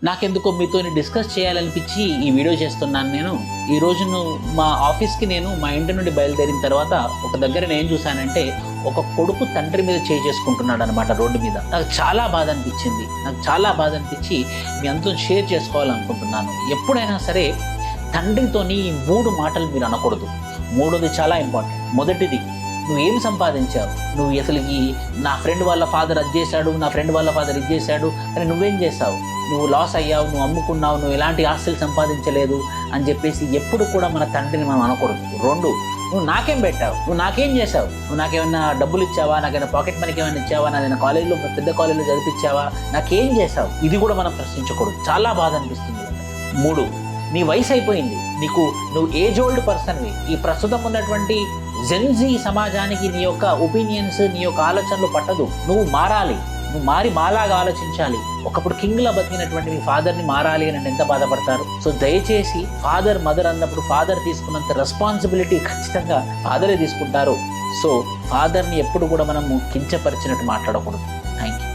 నాకెందుకో మీతోని డిస్కస్ చేయాలనిపించి ఈ వీడియో చేస్తున్నాను. నేను ఈ రోజు మా ఆఫీస్కి మా ఇంటి నుండి బయలుదేరిన తర్వాత ఒక దగ్గర నేను చూశానంటే ఒక కొడుకు తండ్రి మీద చేసుకుంటున్నాడు అనమాట రోడ్డు మీద. నాకు చాలా బాధ అనిపించి మీ అందరూ షేర్ చేసుకోవాలనుకుంటున్నాను. ఎప్పుడైనా సరే తండ్రితోని ఈ 3 మాటలు మీరు అనకూడదు. మూడోది చాలా ఇంపార్టెంట్. మొదటిది, నువ్వు ఏం సంపాదించావు, నువ్వు అసలుకి నా ఫ్రెండ్ వాళ్ళ ఫాదర్ అది చేశాడు, నా ఫ్రెండ్ వాళ్ళ ఫాదర్ ఇది చేశాడు కానీ నువ్వేం చేసావు, నువ్వు లాస్ అయ్యావు, నువ్వు అమ్ముకున్నావు, నువ్వు ఎలాంటి ఆస్తులు సంపాదించలేదు అని చెప్పేసి ఎప్పుడు కూడా మన తండ్రిని మనం అనకూడదు. 2, నువ్వు నాకేం పెట్టావు, నువ్వు నాకేం చేసావు, నువ్వు నాకేమైనా డబ్బులు ఇచ్చావా, నాకైనా పాకెట్ మనీకి ఏమైనా ఇచ్చావా, నాదైనా కాలేజీలో పెద్ద కాలేజీలో చదివించావా, నాకేం చేసావు, ఇది కూడా మనం ప్రశ్నించకూడదు. చాలా బాధ అనిపిస్తుంది. 3, నీ వయసు అయిపోయింది, నువ్వు ఏజ్ ఓల్డ్ పర్సన్వి. ఈ ప్రస్తుతం ఉన్నటువంటి జెన్జీ సమాజానికి నీ యొక్క ఒపీనియన్స్, నీ యొక్క ఆలోచనలు పట్టదు. నువ్వు మారాలి, నువ్వు మారి మాలాగా ఆలోచించాలి. ఒకప్పుడు కింగ్లా బతికినటువంటి మీ ఫాదర్ని మారాలి అని ఎంత బాధపడతారు. సో దయచేసి ఫాదర్ మదర్ అన్నప్పుడు ఫాదర్ తీసుకున్నంత రెస్పాన్సిబిలిటీ ఖచ్చితంగా ఫాదరే తీసుకుంటారు. సో ఫాదర్ని ఎప్పుడు కూడా మనము కించపరిచినట్టు మాట్లాడకూడదు. Thank you.